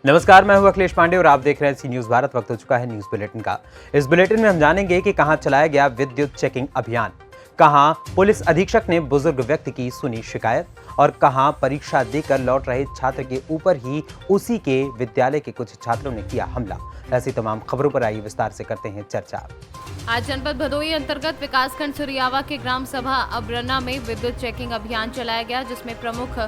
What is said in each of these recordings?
नमस्कार, मैं हूं अखिलेश पांडे और आप देख रहे हैं सी न्यूज भारत। वक्त हो चुका है न्यूज बुलेटिन का। इस बुलेटिन में हम जानेंगे कि कहां चलाया गया विद्युत चेकिंग अभियान, कहां पुलिस अधीक्षक ने बुजुर्ग व्यक्ति की सुनी शिकायत और कहां परीक्षा देकर लौट रहे छात्र के ऊपर ही उसी के विद्यालय के कुछ छात्रों ने किया हमला। ऐसी तमाम खबरों पर आइए विस्तार से करते हैं चर्चा। आज जनपद भदोई अंतर्गत विकासखंड सुरियावा के ग्राम सभा अब्रना में विद्युत चेकिंग अभियान चलाया गया, जिसमें प्रमुख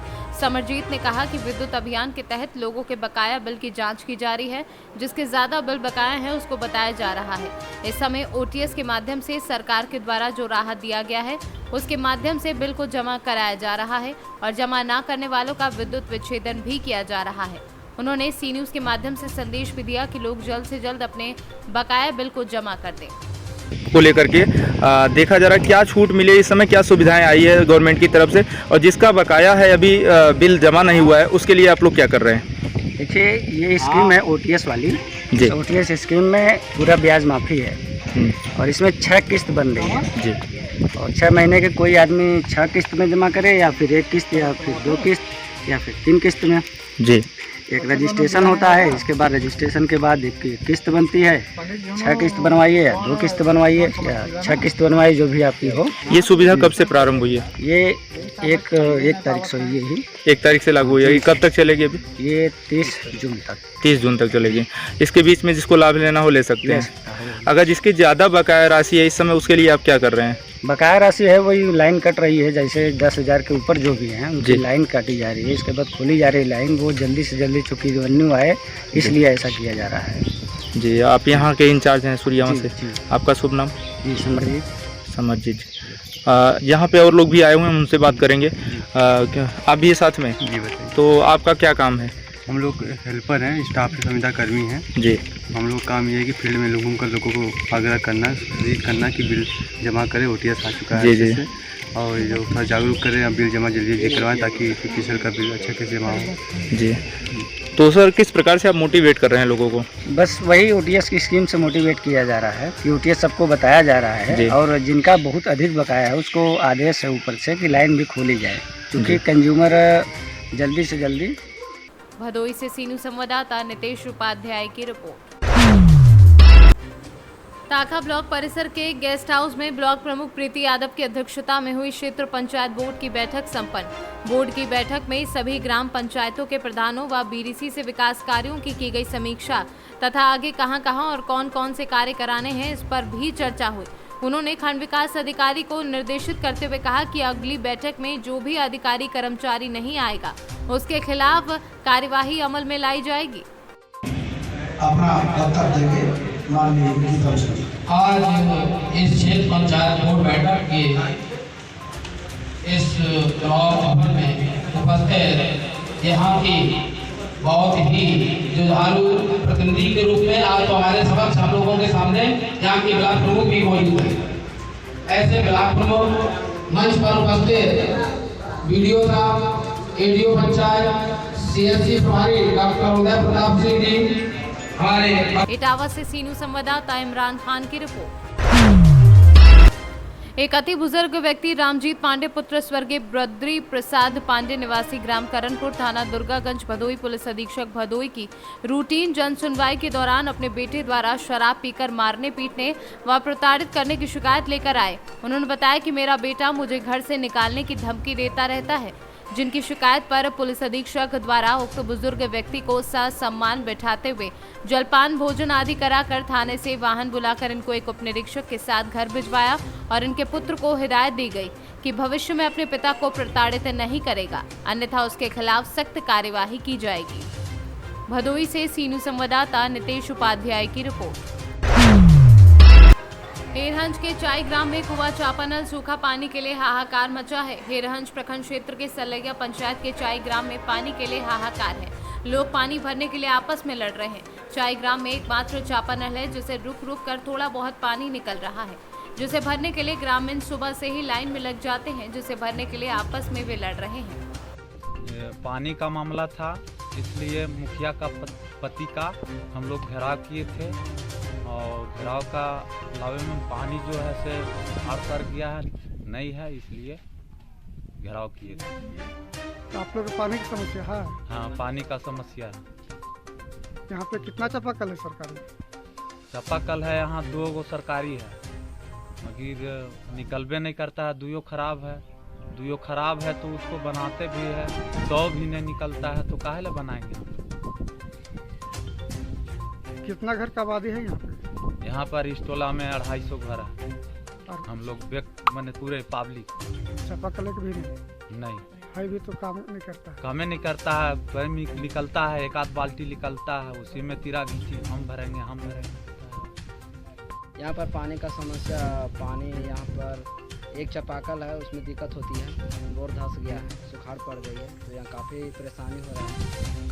समरजीत ने कहा कि विद्युत अभियान के तहत लोगों के बकाया बिल की जांच की जा रही है। जिसके ज्यादा बिल बकाया है उसको बताया जा रहा है। इस समय ओटीएस के माध्यम से सरकार के द्वारा जो राहत दिया गया है उसके माध्यम से बिल को जमा कराया जा रहा है और जमा न करने वालों का विद्युत विच्छेदन भी किया जा रहा है। उन्होंने सी न्यूज के माध्यम से संदेश भी दिया कि लोग जल्द से जल्द अपने बकाया बिल को जमा कर दें। को लेकर के देखा जा रहा है क्या छूट मिली है, इस समय क्या सुविधाएं आई है गवर्नमेंट की तरफ से, और जिसका बकाया है अभी बिल जमा नहीं हुआ है उसके लिए आप लोग क्या कर रहे हैं? देखिए, ये स्कीम है ओटीएस वाली जी। ओटीएस स्कीम में पूरा ब्याज माफ़ी है और इसमें 6 किस्त बन रही है जी। और 6 महीने के कोई आदमी 6 किस्त में जमा करे या फिर 1 किस्त या फिर 2 किस्त या फिर 3 किस्त में जी। एक रजिस्ट्रेशन होता है, इसके बाद रजिस्ट्रेशन के बाद एक किस्त बनती है। 6 किस्त बनवाइए या 2 किस्त बनवाइए या 6 किस्त बनवाइए, जो भी आपकी हो। ये सुविधा कब से प्रारंभ हुई है? ये एक तारीख से हुई है। 1 तारीख से लागू हुई है। ये कब तक चलेगी अभी? ये 30 जून तक। 30 जून तक चलेगी। इसके बीच में जिसको लाभ लेना हो ले सकते हैं। अगर जिसकी ज़्यादा बकाया राशि है इस समय, उसके लिए आप क्या कर रहे हैं? बकाया राशि है वही लाइन कट रही है, जैसे 10,000 के ऊपर जो भी हैं उनकी लाइन काटी जा रही है। इसके बाद खोली जा रही है लाइन, वो जल्दी से जल्दी चूँकि रिवेन्यू आए इसलिए ऐसा किया जा रहा है जी। आप यहाँ के इंचार्ज हैं सुरियावा से जी। आपका शुभ नाम? जी, समरजीत। यहाँ पे और लोग भी आए हुए हैं, उनसे बात करेंगे। आप भी साथ में जी? बताइए। तो आपका क्या काम है? हम लोग हेल्पर हैं, स्टाफ के संविदा कर्मी हैं जी। हम लोग काम ये है कि फील्ड में लोगों को आग्रह करना कि बिल जमा करें। ओटीएस आ चुका है जी। और जो थोड़ा जागरूक करें, अब बिल जमा जल्दी करवाएं ताकि किसी का बिल अच्छा से जमा हो जी। तो सर, किस प्रकार से आप मोटिवेट कर रहे हैं लोगों को? बस वही ओटीएस की स्कीम से मोटिवेट किया जा रहा है कि ओटीएस सबको बताया जा रहा है और जिनका बहुत अधिक बकाया है उसको आदेश है ऊपर से कि लाइन भी खोली जाए, क्योंकि कंज्यूमर जल्दी से जल्दी। भदोई से सी न्यूज संवाददाता नितेश उपाध्याय की रिपोर्ट। ताखा ब्लॉक परिसर के गेस्ट हाउस में ब्लॉक प्रमुख प्रीति यादव की अध्यक्षता में हुई क्षेत्र पंचायत बोर्ड की बैठक संपन्न। बोर्ड की बैठक में सभी ग्राम पंचायतों के प्रधानों व बीडीसी से विकास कार्यों की गई समीक्षा तथा आगे कहां और कौन कौन से कार्य कराने हैं इस पर भी चर्चा हुई। उन्होंने खंड विकास अधिकारी को निर्देशित करते हुए कहा कि अगली बैठक में जो भी अधिकारी कर्मचारी नहीं आएगा उसके खिलाफ कार्यवाही अमल में लाई जाएगी। अपना वक्तव्य देंगे माननीय। आज इस क्षेत्र पंचायत बोर्ड बैठक के इस भवन में उपस्थित यहाँ की बहुत ही जुझारू प्रतिनिधि के रूप में आज तो हमारे समक्ष हम लोगों के सामने यहाँ की ब्लॉक प्रमुख भी मौजूद है। ऐसे ब्लॉक प्रमुख मंच पर उपस्थित बीडीओ साहब, एडीओ पंचायत, सीएससी प्रभारी डॉक्टर उदय प्रताप सिंह जी, हमारे इटावा से सी न्यूज संवाददाता इमरान खान की रिपोर्ट। एक अति बुजुर्ग व्यक्ति रामजीत पांडे पुत्र स्वर्गीय बद्री प्रसाद पांडे निवासी ग्राम करणपुर थाना दुर्गागंज भदोई पुलिस अधीक्षक भदोई की रूटीन जन सुनवाई के दौरान अपने बेटे द्वारा शराब पीकर मारने पीटने व प्रताड़ित करने की शिकायत लेकर आए। उन्होंने बताया कि मेरा बेटा मुझे घर से निकालने की धमकी देता रहता है, जिनकी शिकायत पर पुलिस अधीक्षक द्वारा उक्त बुजुर्ग व्यक्ति को ससम्मान बैठाते हुए जलपान भोजन आदि कराकर थाने से वाहन बुलाकर इनको एक उप निरीक्षक के साथ घर भिजवाया और इनके पुत्र को हिदायत दी गई कि भविष्य में अपने पिता को प्रताड़ित नहीं करेगा, अन्यथा उसके खिलाफ सख्त कार्यवाही की जाएगी। भदोई से सी न्यूज संवाददाता नितेश उपाध्याय की रिपोर्ट। हेरहंज के चाई ग्राम में कुआं चापानल सूखा पानी के लिए हाहाकार मचा है। हेरहंज प्रखंड क्षेत्र के सलैया पंचायत के चाई ग्राम में पानी के लिए हाहाकार है। लोग पानी भरने के लिए आपस में लड़ रहे हैं। चाई ग्राम में एकमात्र चापानल है जिसे रुक रुक कर थोड़ा बहुत पानी निकल रहा है, जिसे भरने के लिए ग्रामीण सुबह से ही लाइन में लग जाते हैं, जिसे भरने के लिए आपस में वे लड़ रहे हैं। पानी का मामला था, इसलिए मुखिया का पति का हम लोग घेराव किए थे और घेराव का लावे में पानी जो है से आर पार गया है नहीं है, इसलिए घेराव किए थे। तो आप लोग पानी की समस्या है? हाँ, पानी का समस्या है। यहाँ पे कितना चापाकल है सरकारी? चापाकल है यहाँ 2 गो सरकारी है, मगर निकलबे नहीं करता है। 2 खराब है, 2 खराब है तो उसको बनाते भी है, 100 भी नहीं निकलता है, तो काहे ला बनाएंगे। कितना घर का आबादी है यहाँ पे? यहाँ पर इस टोला में 250 घर है। और हम लोग मैंने पूरे पब्लिक चापाकल भी नहीं नहीं है, भी तो काम नहीं करता है। कामे नहीं करता है। स्वयं निकलता है, 1 आध बाल्टी निकलता है, उसी में तीरा घींची हम भरेंगे। यहाँ पर पानी का समस्या, पानी यहाँ पर एक चापाकल है, उसमें दिक्कत होती है, बोर धंस गया है, सुखाड़ पड़ गई है, तो यहाँ काफ़ी परेशानी हो रहा है।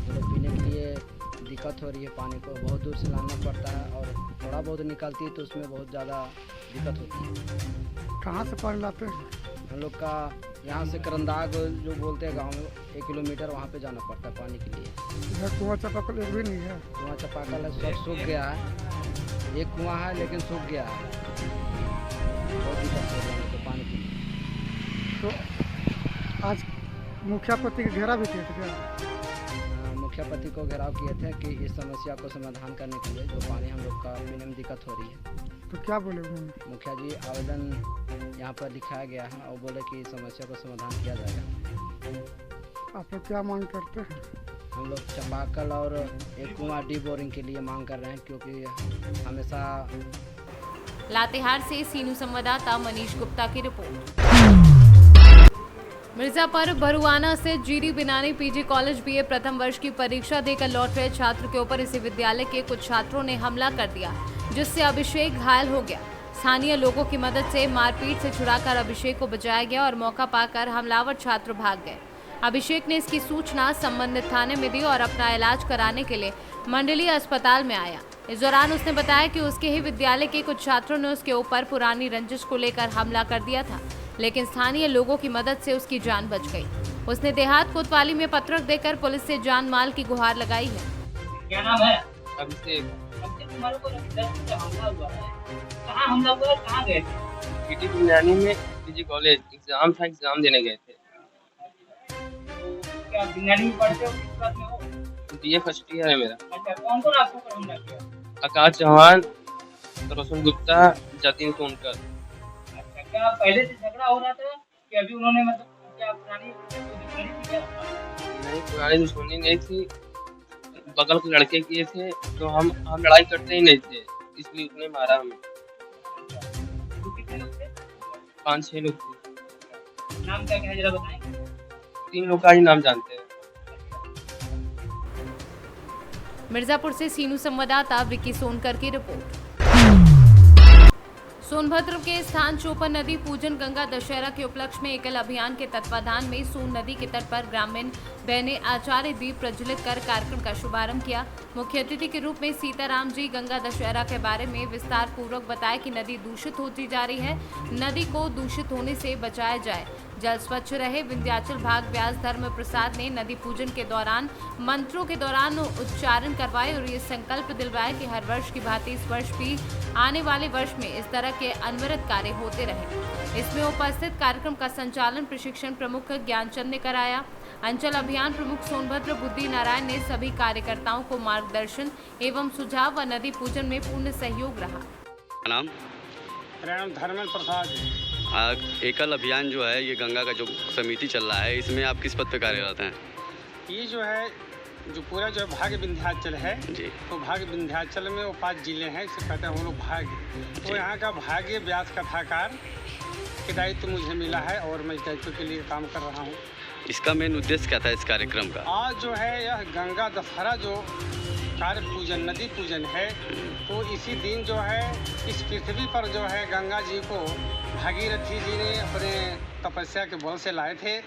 तो पीने के लिए दिक्कत हो रही है, पानी को बहुत दूर से लाना पड़ता है, और थोड़ा बहुत निकलती है तो उसमें बहुत ज़्यादा दिक्कत होती है। कहाँ से पानी लाते हैं? हम लोग का यहाँ से करंदाग जो बोलते हैं गांव में, 1 किलोमीटर वहाँ पे जाना पड़ता है पानी के लिए। इधर कुआं चापाकल एक भी नहीं है? कुआं चापाकल है, सब सूख गया है। एक कुआं है लेकिन सूख गया है, बहुत दिक्कत हो रही है तो पानी की। तो आज मुखिया पति का घेरा भी किया था क्या? मुखिया पति को घेराव किए थे कि इस समस्या को समाधान करने के लिए, जो पानी हम लोग का पीने में दिक्कत हो रही है। तो क्या बोले उन्होंने? मुखिया जी आवेदन यहाँ पर लिखाया गया है और बोले कि समस्या को समाधान किया जाएगा। आप लोग क्या मांग करते हैं? हम लोग चापाकल और एक कुआं डी बोरिंग के लिए मांग कर रहे हैं, क्योंकि हमेशा। लातेहार से सीनू संवाददाता मनीष गुप्ता की रिपोर्ट। मिर्जापुर बरुआना से जीडी बिनानी पीजी कॉलेज बीए प्रथम वर्ष की परीक्षा देकर लौट रहे छात्र के ऊपर इसी विद्यालय के कुछ छात्रों ने हमला कर दिया, जिससे अभिषेक घायल हो गया। स्थानीय लोगों की मदद से मारपीट से छुड़ाकर अभिषेक को बचाया गया और मौका पाकर हमलावर छात्र भाग गए। अभिषेक ने इसकी सूचना संबंधित थाने में दी और अपना इलाज कराने के लिए मंडलीय अस्पताल में आया। इस दौरान उसने बताया कि उसके ही विद्यालय के कुछ छात्रों ने उसके ऊपर पुरानी रंजिश को लेकर हमला कर दिया था, लेकिन स्थानीय लोगों की मदद से उसकी जान बच गई। उसने देहात कोतवाली में पत्रक देकर पुलिस से जान माल की गुहार लगाई है। क्या नाम है? अभिषेक। तुम्हारे को हमला हुआ है, कहाँ हमला हुआ है, कहाँ गए थे? जीडी बिनानी में पीजी कॉलेज एग्जाम था, एग्जाम देने गए थे। क्या बिनानी में पढ़ते हो, किस क्लास में हो? बीए फर्स्ट ईयर है मेरा। अच्छा, कौन कौन आपको पर हमला किया? आकाश चौहान, रोशन गुप्ता, जतिन सोनकर। अच्छा, क्या पहले से झगड़ा हो रहा था कि अभी उन्होंने मतलब क्या पुरानी दुश्मनी थी क्या? नहीं, पुरानी दुश्मनी नहीं थी, बगल के लड़के किए थे, तो हम लड़ाई करते ही नहीं थे, इसलिए उसने मारा हमें। तो कितने लोग थे? 5-6 लोग थे। नाम क्या है जरा बताएं? 3 लोग का ही नाम जानते हैं। मिर्जापुर से सीनू संवाददाता विकी सोनकर की रिपोर्ट। सोनभद्र के स्थान चोपन नदी पूजन गंगा दशहरा के उपलक्ष्य में एकल अभियान के तत्वाधान में सोन नदी के तट पर ग्रामीण बहने आचार्य दीप प्रज्वलित कर कार्यक्रम का शुभारंभ किया। मुख्य अतिथि के रूप में सीताराम जी गंगा दशहरा के बारे में विस्तार पूर्वक बताया कि नदी दूषित होती जा रही है, नदी को दूषित होने से बचाया जाए, जल स्वच्छ रहे। विंध्याचल भाग व्यास धर्म प्रसाद ने नदी पूजन के दौरान मंत्रों के दौरान उच्चारण करवाए और ये संकल्प दिलवाया कि हर वर्ष की भांति इस वर्ष भी आने वाले वर्ष में इस तरह के अनवरत कार्य होते रहे। इसमें उपस्थित कार्यक्रम का संचालन प्रशिक्षण प्रमुख ज्ञानचंद ने कराया। अंचल अभियान प्रमुख सोनभद्र बुद्धि नारायण ने सभी कार्यकर्ताओं को मार्गदर्शन एवं सुझाव व नदी पूजन में पूर्ण सहयोग रहा। नाम धर्मेंद्र प्रसाद। एकल अभियान जो है, ये गंगा का जो समिति चल रहा है, इसमें आप किस पद पे कार्यरत हैं? ये जो है, जो पूरा जो भाग्य विंध्याचल है जी, तो भाग्य विंध्याचल में वो 5 जिले हैं, इसे कहते हैं हम लोग भाग्य। तो यहाँ का भाग्य व्यास कथाकार के दायित्व मुझे मिला है और मैं इस दायित्व के लिए काम कर रहा हूँ। इसका मेन उद्देश्य क्या था इस कार्यक्रम का? आज जो है यह गंगा दशहरा जो कार्य पूजन, नदी पूजन है, तो इसी दिन जो है इस पृथ्वी पर जो है गंगा जी को भागीरथी जी ने अपने तपस्या के बल से लाए थे,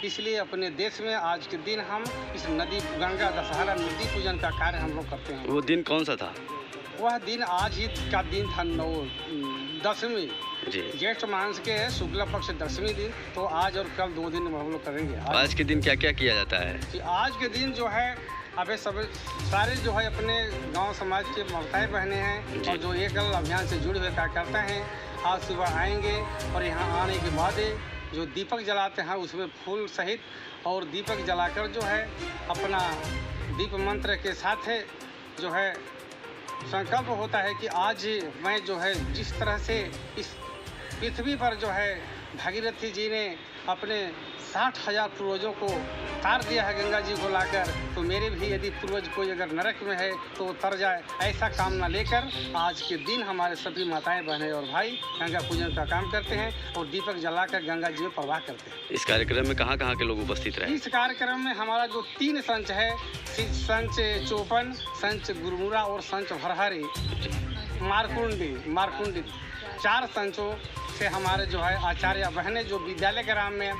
इसलिए अपने देश में आज के दिन हम इस नदी गंगा दशहरा नदी पूजन का कार्य हम लोग करते हैं। वो दिन कौन सा था? वह दिन आज ही का दिन था, 10वीं ज्येष्ठ मास के शुक्ल पक्ष 10वीं दिन। तो आज और कल 2 दिन हम लोग करेंगे। आज के दिन क्या क्या किया जाता है? कि आज के दिन जो है अबे सब सारे जो है अपने गांव समाज के माताएं बहनें हैं और जो एकल अभियान से जुड़े हुए कार्यकर्ता हैं, आज सुबह आएंगे और यहाँ आने के बाद जो दीपक जलाते हैं उसमें फूल सहित और दीपक जलाकर जो है अपना दीप मंत्र के साथ जो है संकल्प होता है कि आज मैं जो है जिस तरह से इस पृथ्वी पर जो है भागीरथी जी ने अपने 60,000 पूर्वजों को तार दिया है गंगा जी को लाकर, तो मेरे भी यदि पूर्वज कोई अगर नरक में है तो उतर जाए, ऐसा कामना लेकर आज के दिन हमारे सभी माताएं बहनें और भाई गंगा पूजन का काम करते हैं और दीपक जलाकर गंगा जी में प्रवाह करते हैं। इस कार्यक्रम में कहाँ के लोग उपस्थित रहे? इस कार्यक्रम में हमारा जो 3 संच है, संच चौपन, संच गुरमुरा और संच भरहरी मारकुंडी 4 संचों से हमारे जो है आचार्य बहनें जो विद्यालय ग्राम में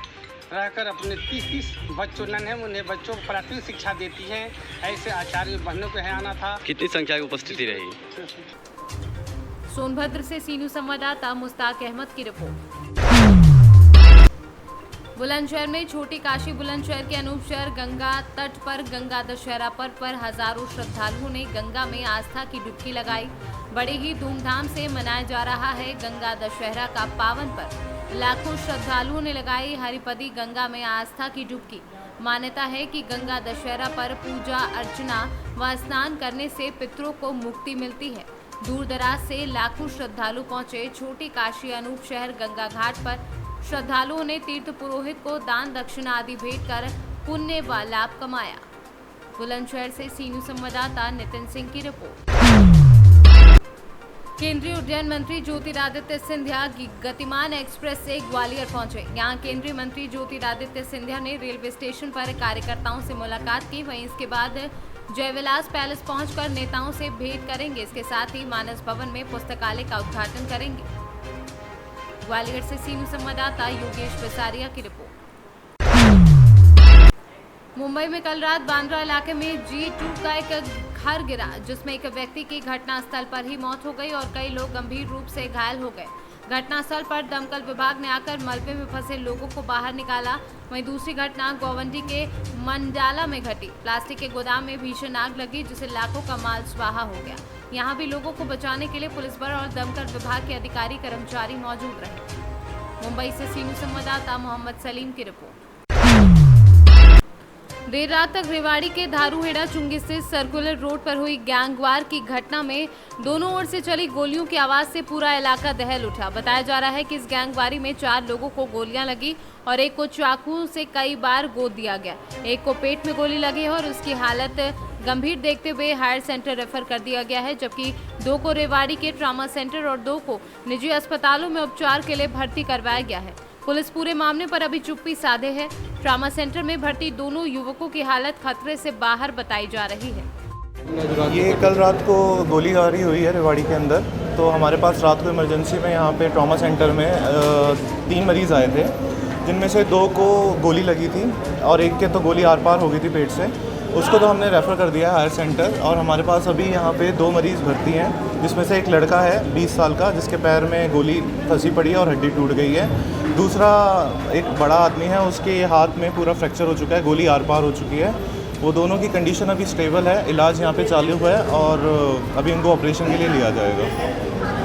रहकर अपने 30 बच्चों नन्हे मुन्ने बच्चों को प्राथमिक शिक्षा देती हैं, ऐसे आचार्य बहनों को यहाँ आना था। कितनी संख्या की उपस्थिति रही? सोनभद्र से सीनू संवाददाता मुस्ताक अहमद की रिपोर्ट। बुलंदशहर में छोटी काशी बुलंदशहर के अनूप शहर गंगा तट पर गंगा दशहरा पर्व पर हजारों श्रद्धालुओं ने गंगा में आस्था की डुबकी लगाई। बड़े ही धूमधाम से मनाया जा रहा है गंगा दशहरा का पावन पर्व। लाखों श्रद्धालुओं ने लगाई हरिपदी गंगा में आस्था की डुबकी। मान्यता है कि गंगा दशहरा पर पूजा अर्चना व स्नान करने से पितरों को मुक्ति मिलती है। दूर दराज से लाखों श्रद्धालु पहुंचे छोटी काशी अनूप शहर गंगा घाट पर। श्रद्धालुओं ने तीर्थ पुरोहित को दान दक्षिणा आदि भेंट कर पुण्य व लाभ कमाया। बुलंदशहर से सीनू संवाददाता नितिन सिंह की रिपोर्ट। केंद्रीय उड्डयन मंत्री ज्योतिरादित्य सिंधिया गतिमान एक्सप्रेस से ग्वालियर पहुंचे। यहां केंद्रीय मंत्री ज्योतिरादित्य सिंधिया ने रेलवे स्टेशन पर कार्यकर्ताओं से मुलाकात की। वहीं इसके बाद जयविलास पैलेस पहुंचकर नेताओं से भेंट करेंगे। इसके साथ ही मानस भवन में पुस्तकालय का उद्घाटन करेंगे। ग्वालियर से सीनू संवाददाता योगेश बिसारिया की रिपोर्ट। मुंबई में कल रात बांद्रा इलाके में G2 का एक घर गिरा, जिसमें एक व्यक्ति की घटनास्थल पर ही मौत हो गई और कई लोग गंभीर रूप से घायल हो गए। घटनास्थल पर दमकल विभाग ने आकर मलबे में फंसे लोगों को बाहर निकाला। वहीं दूसरी घटना गोवंडी के मंडाला में घटी। प्लास्टिक के गोदाम में भीषण आग लगी, जिससे लाखों का माल स्वाहा हो गया। यहाँ भी लोगों को बचाने के लिए पुलिस बल और दमकल विभाग के अधिकारी कर्मचारी मौजूद रहे। मुंबई से सीनू संवाददाता मोहम्मद सलीम की रिपोर्ट। देर रात तक रेवाड़ी के धारूहेड़ा चुंगी स्थित सर्कुलर रोड पर हुई गैंगवार की घटना में दोनों ओर से चली गोलियों की आवाज से पूरा इलाका दहल उठा। बताया जा रहा है कि इस गैंगवारी में 4 लोगों को गोलियां लगी और एक को चाकू से कई बार गोद दिया गया। एक को पेट में गोली लगी है और उसकी हालत गंभीर देखते हुए हायर सेंटर रेफर कर दिया गया है, जबकि 2 को रेवाड़ी के ट्रामा सेंटर और 2 को निजी अस्पतालों में उपचार के लिए भर्ती करवाया गया है। पुलिस पूरे मामले पर अभी चुप्पी साधे है। ट्रामा सेंटर में भर्ती दोनों युवकों की हालत खतरे से बाहर बताई जा रही है। ये कल रात को गोलीबारी हुई है रेवाड़ी के अंदर, तो हमारे पास रात को इमरजेंसी में यहाँ पे ट्रामा सेंटर में 3 मरीज़ आए थे, जिनमें से 2 को गोली लगी थी और एक के तो गोली आर पार हो गई थी पेट से। उसको तो हमने रेफ़र कर दिया हायर सेंटर, और हमारे पास अभी यहाँ पे 2 मरीज़ भर्ती हैं, जिसमें से एक लड़का है 20 साल का, जिसके पैर में गोली फंसी पड़ी है और हड्डी टूट गई है। दूसरा एक बड़ा आदमी है, उसके हाथ में पूरा फ्रैक्चर हो चुका है, गोली आर पार हो चुकी है। वो दोनों की कंडीशन अभी स्टेबल है, इलाज यहाँ पे चालू है और अभी इनको ऑपरेशन के लिए लिया जाएगा।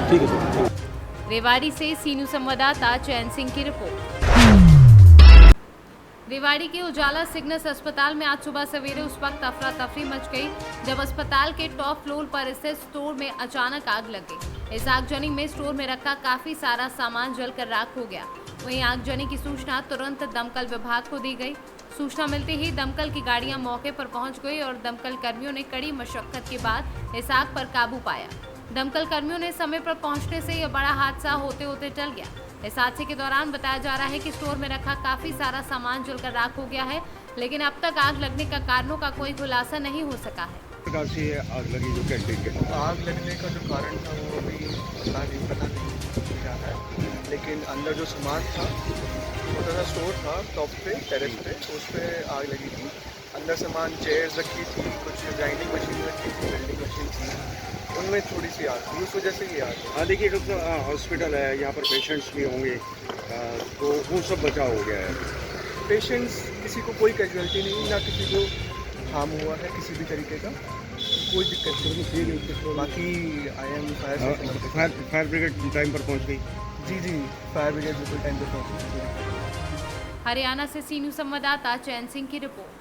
ठीक है सर। रेवाड़ी से सीनू संवाददाता चैन सिंह की रिपोर्ट। रेवाड़ी के उजाला सिग्नस अस्पताल में आज सुबह सवेरे उस वक्त अफरा तफरी मच गई जब अस्पताल के टॉप फ्लोर पर स्थित स्टोर में अचानक आग लग गई। इस आगजनी में स्टोर में रखा काफी सारा सामान जलकर राख हो गया। वहीं आगजनी की सूचना तुरंत दमकल विभाग को दी गई। सूचना मिलते ही दमकल की गाड़ियां मौके पर पहुंच गई और दमकल कर्मियों ने कड़ी मशक्कत के बाद इस आग पर काबू पाया। दमकल कर्मियों ने समय पर पहुंचने से यह बड़ा हादसा होते होते टल गया। इस हादसे के दौरान बताया जा रहा है कि स्टोर में रखा काफी सारा सामान जलकर राख हो गया है, लेकिन अब तक आग लगने का कारणों का कोई खुलासा नहीं हो सका है। प्रकार से आग लगी जो कैंटीन के आग लगने का जो कारण था वो अभी पता नहीं क्या है, लेकिन अंदर जो सामान था छोटा सा स्टोर था टॉप पे टेरेस पे, उस पर आग लगी थी। अंदर सामान चेयर्स रखी थी, कुछ ग्राइंडिंग मशीन रखी थी, वेल्डिंग मशीन थी, उनमें थोड़ी सी आग थी, उस वजह से ये आग। हाँ देखिए डॉक्टर, हॉस्पिटल है, यहाँ पर पेशेंट्स भी होंगे, तो वो सब बचाव हो गया है। पेशेंट्स किसी को कोई कैजुअलिटी नहीं, ना किसी को हार्म हुआ है किसी भी तरीके का, कोई दिक्कत नहीं। बाकी IM फायर ब्रिगेड टाइम पर पहुँच गई। जी फायर ब्रिगेड बिल्कुल टाइम पर पहुँच गई। हरियाणा से सीनू संवाददाता चैन सिंह की रिपोर्ट।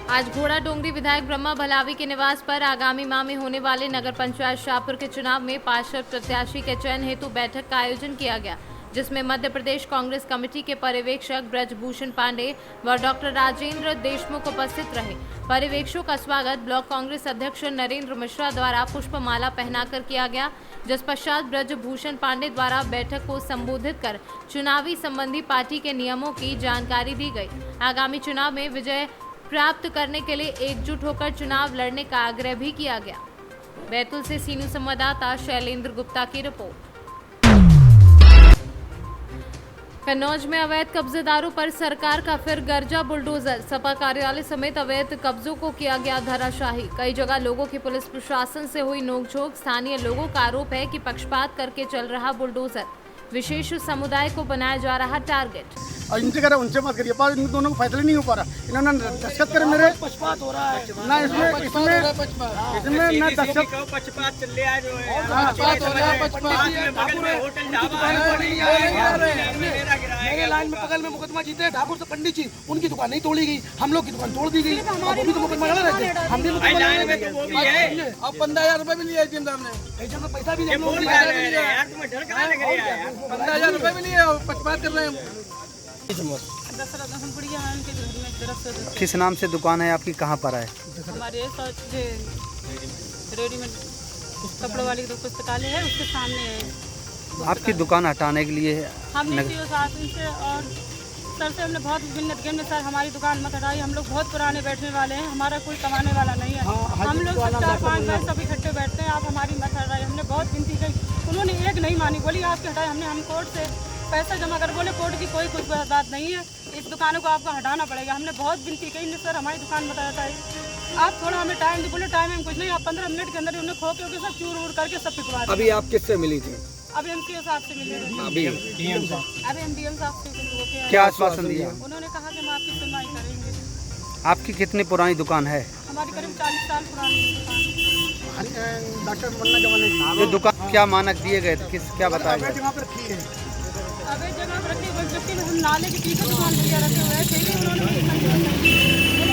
आज घोड़ा डोंगरी विधायक ब्रह्मा भलावी के निवास पर आगामी माह में होने वाले नगर पंचायत शाहपुर के चुनाव में पार्षद प्रत्याशी के चयन हेतु बैठक का आयोजन किया गया, जिसमें मध्य प्रदेश कांग्रेस कमेटी के पर्यवेक्षक ब्रजभूषण पांडे व डॉक्टर राजेंद्र देशमुख उपस्थित रहे। पर्यवेक्षकों का स्वागत ब्लॉक कांग्रेस अध्यक्ष नरेंद्र मिश्रा द्वारा पुष्पमाला पहनाकर किया गया, जिस पश्चात ब्रजभूषण पांडे द्वारा बैठक को संबोधित कर चुनावी संबंधी पार्टी के नियमों की जानकारी दी गई। आगामी चुनाव में विजय प्राप्त करने के लिए एकजुट होकर चुनाव लड़ने का आग्रह भी किया गया। बैतूल से सी न्यूज़ संवाददाता शैलेंद्र गुप्ता की रिपोर्ट। कन्नौज में अवैध कब्जेदारों पर सरकार का फिर गर्जा बुलडोजर, सपा कार्यालय समेत अवैध कब्जों को किया गया धराशाही। कई जगह लोगों की पुलिस प्रशासन से हुई नोकझोंक। स्थानीय लोगों का आरोप है कि पक्षपात करके चल रहा बुलडोजर, विशेष समुदाय को बनाया जा रहा टारगेट। और इनसे करे उनसे मत करिए, पर इन दोनों को फैसला नहीं हो पा रहा। इन्होंने दस्तखत करे मेरे पक्षपात हो रहा है ना, इसमें ना दस्तखत पक्षपात चल रहा है, जो है पक्षपात हो रहा है। पक्षपात मेरे लाइन में बगल में मुकदमा जीते ठाकुर से पंडित जी, उनकी दुकान नहीं तोड़ी गई, हम लोग की दुकान तोड़ दी गई, वो भी तो मुकदमा लड़ रहे थे, हम भी मुकदमा लड़ रहे थे। अब 15,000 रुपए भी लिए एटीएम साहब ने, पैसा भी लिया, 15,000 रुपए भी लिए, पक्षपात कर रहे हैं। किस नाम से दुकान है आपकी, कहाँ पर है? हमारे रेडीमेड कपड़ों वाली पुस्तकालय है, उसके सामने है। आपकी दुकान हटाने के लिए हमने शासन से और सर से हमने बहुत मिन्नत की, सर हमारी दुकान मत हटाइए, हम लोग बहुत पुराने बैठने वाले हैं, हमारा कोई कमाने वाला नहीं है, हम लोग 4-5 भाई सब इकट्ठे बैठते हैं, आप हमारी मत हटाइए। हमने बहुत विनती की, उन्होंने एक नहीं मानी, बोली आपके हटाए। हम कोर्ट से पैसा जमा कर बोले कोर्ट की कोई कुछ बात नहीं है, इस दुकानों को आपको हटाना पड़ेगा। हमने बहुत विनती की, सर हमारी दुकान बता बताइए, आप थोड़ा हमें टाइम दे। बोले टाइम में कुछ नहीं, आप 15 मिनट के अंदर उन्हें खो के सब चूर उड़ करके सब पिटवा दिए। अभी आप किससे मिली थी? अभी हम सीओ साहब से मिले थे। अभी हम डीएम साहब से क्या आश्वासन दिया? उन्होंने कहा कि हम आपकी सुनवाई करेंगे। आपकी कितनी पुरानी दुकान है? हमारी करीब 40 साल पुरानी दुकान। डॉक्टर मन्ना जमाने की ये दुकान क्या मानक दिए गए थे, किस क्या बताया गया? अबे जगह पर रखी हुई, जबकि हम नाले के पीछे दुकान भैया रखे हुए हैं, फिर भी उन्होंने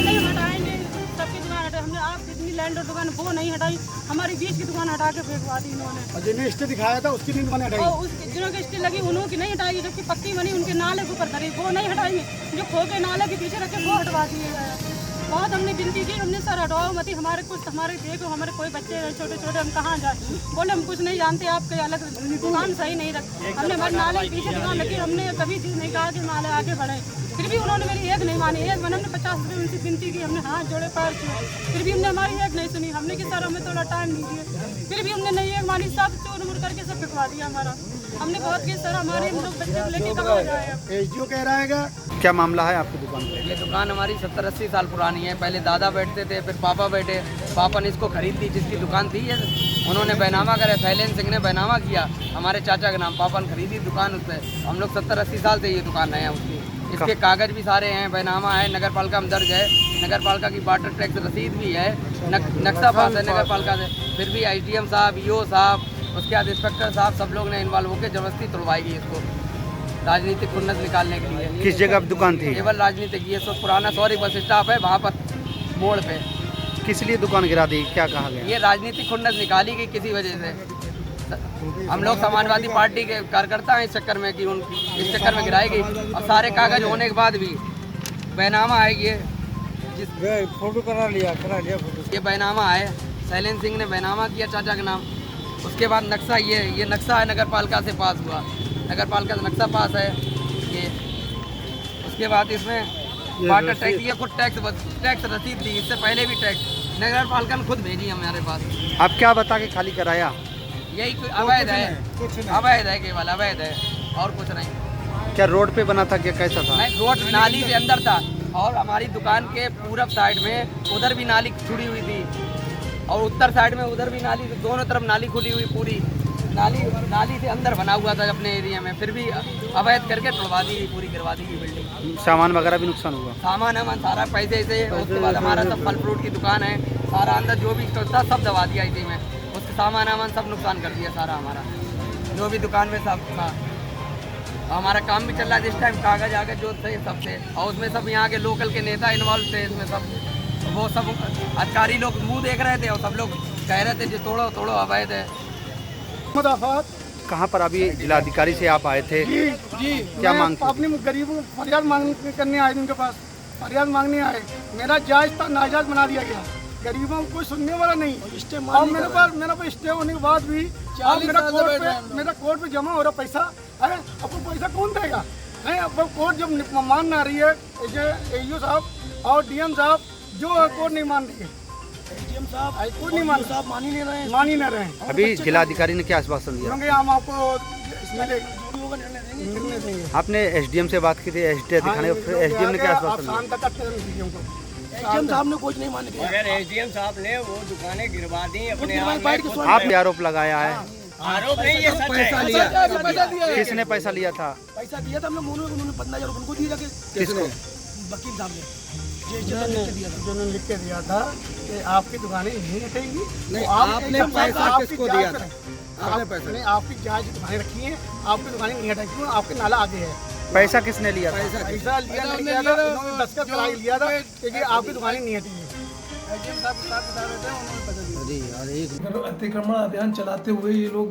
नहीं हटाएंगे, सबकी दुकान हटाए। हमने आप जितनी लैंड और दुकान वो नहीं हटाई, हमारी बीच की दुकान हटा के फेंकवा दी इन्होंने। और जिन्हें स्टे दिखाया था उसकी नहीं दुकान हटाई, और जिनों की स्टे लगी उन्हों की नहीं हटाई, जबकि पक्की बनी उनके नाले के ऊपर खड़ी वो नहीं हटाएंगे, जो खो के नाले के पीछे रखे वो हटवा दिए गए। बहुत हमने विनती की, हमने सर हटाओ मत, हमारे कुछ हमारे देखो, हमारे कोई बच्चे हैं छोटे छोटे, हम कहाँ जाए। बोले हम कुछ नहीं जानते, आपके अलग दुकान सही नहीं रखते। हमने हमारे नाले के पीछे दुकान रखी, हमने कभी चीज़ नहीं कहा कि नाले आगे बढ़े, फिर भी उन्होंने मेरी एक नहीं मानी। एक मैंने 50 रुपये उनसे विनती की, हमने हाथ जोड़े पैर किए, फिर भी हमने हमारी एक नहीं सुनी। हमने कि सर हमें थोड़ा टाइम दीजिए, फिर भी हमने नहीं एक मानी, सब चोर मुड़ करके सब फिकवा दिया हमारा। हमने बहुत की सर हमारे हम लोग बच्चे लेके कहाँ जाए। एसडीओ कह रहा है क्या मामला है आपकी दुकान पे? ये दुकान हमारी 70-80 साल पुरानी है। पहले दादा बैठते थे, फिर पापा बैठे, पापा ने इसको खरीद दी, जिसकी दुकान थी ये उन्होंने बैनामा करे, शैलेंद्र सिंह ने बैनामा किया हमारे चाचा के नाम, पापा ने खरीदी दुकान उस पर। हम लोग 70-80 साल से ये दुकान रहे हैं उसकी, इसके कागज़ भी सारे हैं, बैनामा है, नगर पालिका में दर्ज है, नगर पालिका की वाटर टैक्स रसीद भी है, नक्शा पास है नगर पालिका से। फिर भी IGM साहब, EO साहब, उसके बाद इंस्पेक्टर साहब, सब लोग ने इन्वॉल्व होकर जबरदस्ती तोड़वाई गई इसको, राजनीतिक खुन्नस निकालने के लिए। किस जगह दुकान थी? केवल राजनीतिक, ये सब पुराना सॉरी बस स्टॉप है वहाँ पर मोड़ पे। किस लिए दुकान गिरा दी, क्या कहा गया? ये राजनीतिक खुन्नस निकाली गई किसी वजह से। हम लोग समाजवादी पार्टी के कार्यकर्ता हैं, इस चक्कर में कि इस चक्कर में गिराई गई। और सारे कागज होने के बाद भी बैनामा है, ये जिस फोटो करा लिया ये बैनामा है, शैलेंद्र सिंह ने बैनामा किया चाचा के नाम। उसके बाद नक्शा, ये नक्शा है, नगर पालिका से पास हुआ, नगर पालिका से नक्शा पास है ये। उसके बाद इसमें वाटर टैक्स, ये खुद टैक्स रसीद दी, इससे पहले भी टैक्स नगर पालिका ने खुद भेजी हमारे पास। आप क्या बता के खाली कराया? यही अवैध है, अवैध है, केवल अवैध है और कुछ नहीं। क्या रोड पे बना था, क्या कैसा था? नहीं, रोड नाली के अंदर था, और हमारी दुकान के पूरब साइड में उधर भी नाली छुड़ी हुई थी, और उत्तर साइड में उधर भी नाली, दोनों तरफ नाली खुली हुई, पूरी नाली से अंदर बना हुआ था अपने एरिया में, फिर भी अवैध करके तोड़वा दी गई, पूरी गिरवा दी गई बिल्डिंग। सामान वगैरह भी नुकसान हुआ? सामान है सारा पैसे से। उसके बाद हमारा सब फल फ्रूट की दुकान है, सारा अंदर जो भी था सब दबा दिया इसी में, उसके सामान सब नुकसान कर दिया सारा हमारा, जो भी दुकान में सब था। हमारा काम भी चल रहा है जिस टाइम, कागज आगज जो थे सब थे, और उसमें सब यहाँ के लोकल के नेता इन्वॉल्व थे इसमें सब। वो सब अधिकारी लोग मुंह देख रहे थे और सब लोग कह रहे थे जो तोड़ो तोड़ो अवैध है। कहाँ पर अभी जिलाधिकारी से आप आए थे? जी क्या मांग थी? अपने गरीबों को फरियाद करने आए उनके पास, फरियाद मांगने आए। मेरा जायज था नाजायज बना दिया गया, गरीबों को कोई सुनने वाला नहीं। और मेरे पास स्टे होने के बाद भी मेरा कोर्ट पे जमा हो रहा पैसा है, अब वो पैसा कौन देगा है? अब कोर्ट जब मान ना रही है, AO साहब और DM साहब जो कोर्ट नहीं मान रही है, AGM साहब हाईकोर्ट नहीं मान ही नहीं रहे। अभी जिलाधिकारी ने क्या आश्वासन दिया? हम आपको आपने SDM से बात की थी, SDM ने क्या आश्वासन दिया? AGM साहब ने कुछ नहीं मान किया। अगर AGM साहब ने वो दुकानें गिरवा दी अपने आपने आरोप लगाया है? आरोप नहीं, ये सच है। पैसा दिया। किसने पैसा लिया था? पैसा दिया था हमने, उन्होंने 15,000 उनको दिया जाके। किसको? वकील साहब ने जिन्होंने लिख के दिया था कि आपकी दुकानें नहीं हटेंगी। नहीं, आपने पैसा किसको दिया था? आपने पैसा नहीं, आपकी जायज दुकानें रखी हैं, आपकी दुकानें नहीं हटेंगी, आपके नाला आगे है। पैसा किसने लिया था? पैसा लिया था, उन्होंने दस्तखत कराई लिया था कि आपकी दुकानें नहीं हटेंगी। AGM साहब के साथ बता रहे थे, उन्होंने पैसा दिया। अतिक्रमण अभियान चलाते हुए ये लोग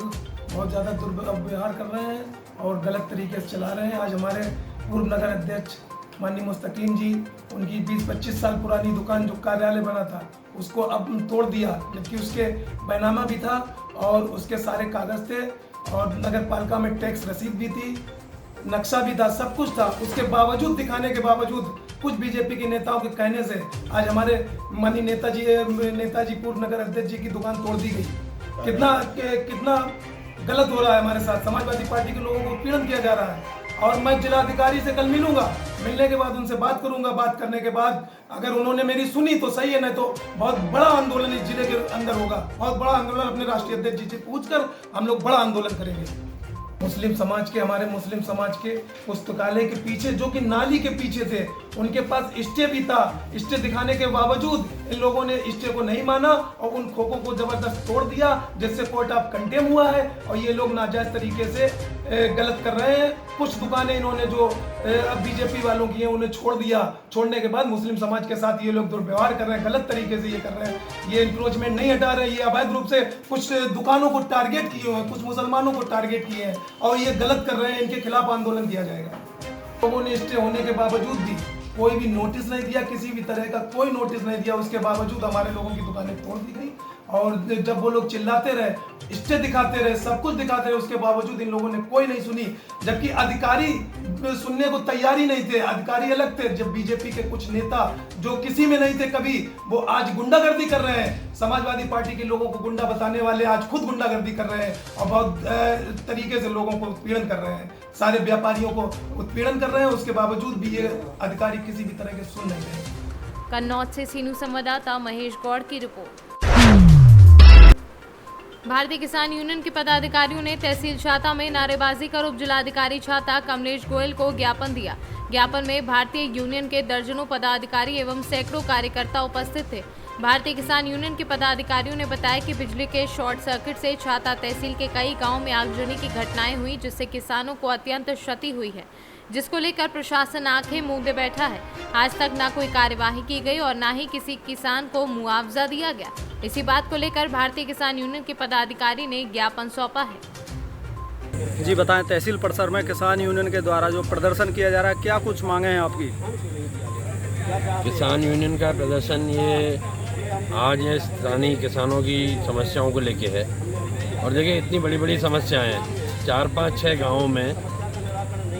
बहुत ज़्यादा दुर्व्यवहार कर रहे हैं और गलत तरीके से चला रहे हैं। आज हमारे पूर्व नगर अध्यक्ष माननीय मुस्तकीम जी, उनकी 20-25 साल पुरानी दुकान जो कार्यालय बना था उसको अब तोड़ दिया, जबकि उसके बैनामा भी था और उसके सारे कागज थे और नगर पालिका में टैक्स रसीद भी थी, नक्शा भी था, सब कुछ था। उसके बावजूद, दिखाने के बावजूद, कुछ बीजेपी के नेताओं के कहने से आज हमारे माननीय नेताजी पूर्व नगर अध्यक्ष जी की दुकान तोड़ दी गई। कितना गलत हो रहा है हमारे साथ। समाजवादी पार्टी के लोगों को पीड़न किया जा रहा है और मैं जिलाधिकारी से कल मिलूंगा, मिलने के बाद उनसे बात करूंगा। बात करने के बाद अगर उन्होंने मेरी सुनी तो सही है, नहीं तो बहुत बड़ा आंदोलन इस जिले के अंदर होगा। बहुत बड़ा आंदोलन अपने राष्ट्रीय अध्यक्ष जी से पूछकर हम लोग बड़ा आंदोलन करेंगे। मुस्लिम समाज के, हमारे मुस्लिम समाज के पुस्तकालय के पीछे, जो कि नाली के पीछे थे, उनके पास स्टे भी था। स्टे दिखाने के बावजूद इन लोगों ने स्टे को नहीं माना और उन खोखों को जबरदस्त तोड़ दिया, जिससे कोर्ट ऑफ कंटेम हुआ है और ये लोग नाजायज तरीके से गलत कर रहे हैं। कुछ दुकानें इन्होंने जो अब बीजेपी वालों की हैं उन्हें छोड़ दिया। छोड़ने के बाद मुस्लिम समाज के साथ ये लोग दुर्व्यवहार कर रहे हैं, गलत तरीके से ये कर रहे हैं। ये इंक्रोचमेंट नहीं हटा रहे, ये अवैध रूप से कुछ दुकानों को टारगेट किए हुए हैं, कुछ मुसलमानों को टारगेट किए हैं और ये गलत कर रहे हैं। इनके खिलाफ आंदोलन किया जाएगा। लोगों ने स्टे होने के बावजूद भी कोई भी नोटिस नहीं दिया, किसी भी तरह का कोई नोटिस नहीं दिया। उसके बावजूद हमारे लोगों की दुकानें तोड़ दी गई और जब वो लोग चिल्लाते रहे, स्टे दिखाते रहे, सब कुछ दिखाते रहे, उसके बावजूद इन लोगों ने कोई नहीं सुनी। जबकि अधिकारी सुनने को तैयार ही नहीं थे। अधिकारी अलग थे, जब बीजेपी के कुछ नेता जो किसी में नहीं थे कभी, वो आज गुंडागर्दी कर रहे हैं। समाजवादी पार्टी के लोगों को गुंडा बताने वाले आज खुद गुंडागर्दी कर रहे हैं और बहुत तरीके से लोगों को उत्पीड़न कर रहे हैं, सारे व्यापारियों को उत्पीड़न कर रहे हैं। उसके बावजूद भी ये अधिकारी किसी भी तरह के सुन नहीं रहे। कन्नौज से सीनू संवाददाता महेश गौड़ की रिपोर्ट। भारतीय किसान यूनियन के पदाधिकारियों ने तहसील छाता में नारेबाजी कर उप जिलाधिकारी छाता कमलेश गोयल को ज्ञापन दिया। ज्ञापन में भारतीय यूनियन के दर्जनों पदाधिकारी एवं सैकड़ों कार्यकर्ता उपस्थित थे। भारतीय किसान यूनियन के पदाधिकारियों ने बताया कि बिजली के शॉर्ट सर्किट से छाता तहसील के कई गांवों में आगजनी की घटनाएं हुई, जिससे किसानों को अत्यंत क्षति हुई है, जिसको लेकर प्रशासन आंखें मूंदे बैठा है। आज तक ना कोई कार्यवाही की गई और ना ही किसी किसान को मुआवजा दिया गया। इसी बात को लेकर भारतीय किसान यूनियन के पदाधिकारी ने ज्ञापन सौंपा है। जी बताएं, तहसील परिसर में किसान यूनियन के द्वारा जो प्रदर्शन किया जा रहा है, क्या कुछ मांगे हैं आपकी? किसान यूनियन का प्रदर्शन ये आज ये स्थानीय किसानों की समस्याओं को लेके है। और देखिए, इतनी बड़ी बड़ी समस्याएं हैं। 4-5-6 गाँवों में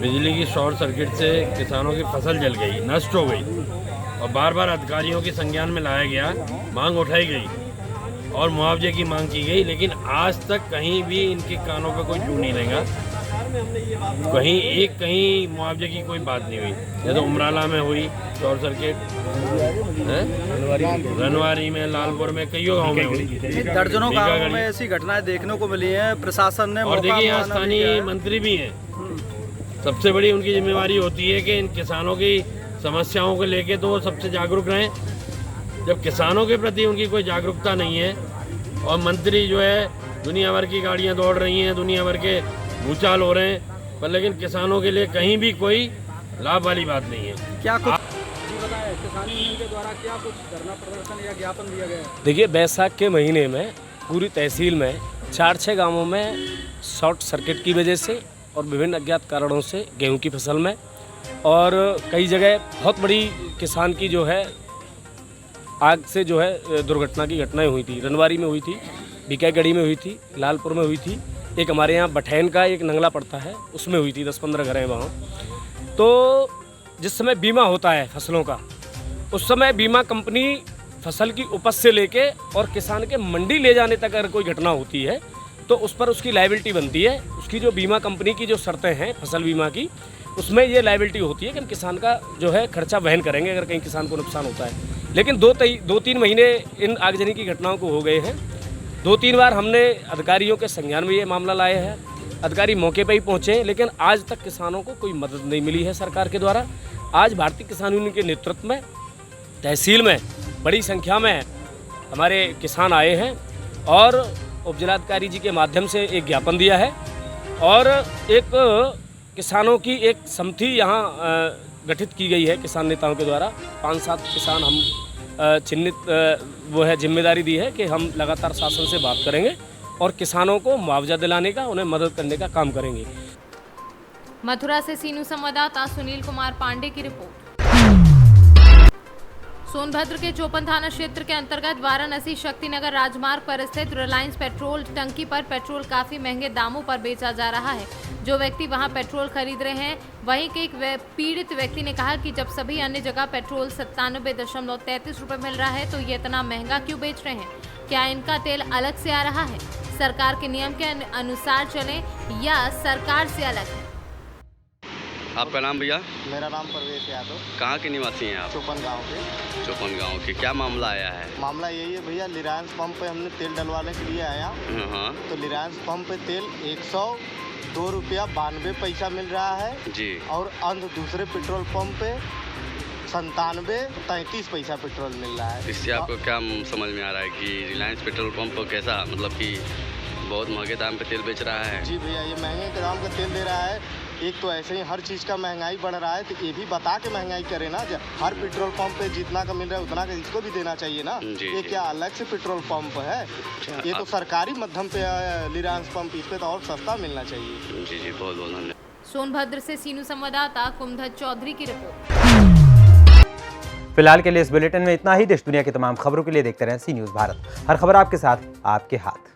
बिजली की शॉर्ट सर्किट से किसानों की फसल जल गई, नष्ट हो गई और बार बार अधिकारियों के संज्ञान में लाया गया, मांग उठाई गई और मुआवजे की मांग की गई, लेकिन आज तक कहीं भी इनके कानों पे कोई जू नहीं लेगा। कहीं मुआवजे की कोई बात नहीं हुई। जैसे उमराला में हुई शॉर्ट सर्किट, रनवारी में, लालपुर में, कई गाँव में हुई। दर्जनों गाँवों में ऐसी घटनाएं देखने को मिली हैं। प्रशासन ने और देखिए, यहाँ स्थानीय मंत्री भी हैं। सबसे बड़ी उनकी जिम्मेवारी होती है कि इन किसानों की समस्याओं को लेके तो वो सबसे जागरूक रहें। जब किसानों के प्रति उनकी कोई जागरूकता नहीं है और मंत्री जो है दुनिया भर की गाड़ियां दौड़ रही हैं, दुनिया भर के भूचाल हो रहे हैं, पर लेकिन किसानों के लिए कहीं भी कोई लाभ वाली बात नहीं है। क्या कुछ बताएं, किसान यूनियन के द्वारा क्या कुछ धरना प्रदर्शन या ज्ञापन दिया गया है? देखिए, बैसाख के महीने में पूरी तहसील में 4-6 गांवों में शॉर्ट सर्किट की वजह से और विभिन्न अज्ञात कारणों से गेहूं की फसल में और कई जगह बहुत बड़ी किसान की जो है आग से जो है दुर्घटना की घटनाएं हुई थी। रनवारी में हुई थी, बीकाईगढ़ी में हुई थी, लालपुर में हुई थी, एक हमारे यहाँ बठैन का एक नंगला पड़ता है उसमें हुई थी। 10-15 घर हैं वहाँ। तो जिस समय बीमा होता है फसलों का, उस समय बीमा कंपनी फसल की उपज से लेके और किसान के मंडी ले जाने तक अगर कोई घटना होती है तो उस पर उसकी लायबिलिटी बनती है। उसकी जो बीमा कंपनी की जो शर्तें हैं फसल बीमा की, उसमें ये लायबिलिटी होती है कि हम किसान का जो है खर्चा वहन करेंगे अगर कहीं किसान को नुकसान होता है। लेकिन 2-3 महीने इन आगजनी की घटनाओं को हो गए हैं। 2-3 बार हमने अधिकारियों के संज्ञान में ये मामला लाए हैं, अधिकारी मौके पर ही पहुँचे, लेकिन आज तक किसानों को कोई मदद नहीं मिली है सरकार के द्वारा। आज भारतीय किसान यूनियन के नेतृत्व में तहसील में बड़ी संख्या में हमारे किसान आए हैं और उप जिलाधिकारी जी के माध्यम से एक ज्ञापन दिया है और एक किसानों की एक समिति यहाँ गठित की गई है किसान नेताओं के द्वारा। 5-7 किसान हम चिन्हित वो है जिम्मेदारी दी है कि हम लगातार शासन से बात करेंगे और किसानों को मुआवजा दिलाने का, उन्हें मदद करने का काम करेंगे। मथुरा से सीनू संवाददाता सुनील कुमार पांडे की रिपोर्ट। सोनभद्र के चौपन थाना क्षेत्र के अंतर्गत वाराणसी शक्तिनगर राजमार्ग पर स्थित रिलायंस पेट्रोल टंकी पर पेट्रोल काफी महंगे दामों पर बेचा जा रहा है। जो व्यक्ति वहां पेट्रोल खरीद रहे हैं, वहीं के एक पीड़ित व्यक्ति ने कहा कि जब सभी अन्य जगह पेट्रोल 97.33 रुपये मिल रहा है तो ये इतना महंगा क्यों बेच रहे हैं? क्या इनका तेल अलग से आ रहा है? सरकार के नियम के अनुसार चले या सरकार से अलग है? आपका नाम भैया? मेरा नाम परवेश यादव। कहाँ के निवासी हैं आप? चौपन गांव के। चौपन गांव के। क्या मामला आया है? मामला यही है भैया, रिलायंस पंप पे हमने तेल डलवाने के लिए आया। तो रिलायंस पंप पे तेल 102 रुपया 92 पैसा मिल रहा है जी, और अंत दूसरे पेट्रोल पंप पे 97-33 पैसा पेट्रोल मिल रहा है। इससे आपको क्या समझ में आ रहा है कि रिलायंस पेट्रोल पंप कैसा, मतलब कि बहुत महंगे दाम पे तेल बेच रहा है? जी भैया, ये महंगे दाम का तेल दे रहा है। एक तो ऐसे ही हर चीज़ का महंगाई बढ़ रहा है, तो ये भी बता के महंगाई करे ना। हर पेट्रोल पंप पे जितना का मिल रहा है उतना का इसको भी देना चाहिए ना। ये क्या अलग से पेट्रोल पंप है? ये तो सरकारी माध्यम पे रिलायंस पंप, इस पे तो और सस्ता मिलना चाहिए। जी जी, बहुत बहुत धन्यवाद। सोनभद्र से सीनू संवाददाता कुमधर चौधरी की रिपोर्ट। फिलहाल के लिए इस बुलेटिन में इतना ही। देश दुनिया की तमाम खबरों के लिए देखते रहें सी न्यूज़ भारत। हर खबर आपके साथ, आपके हाथ।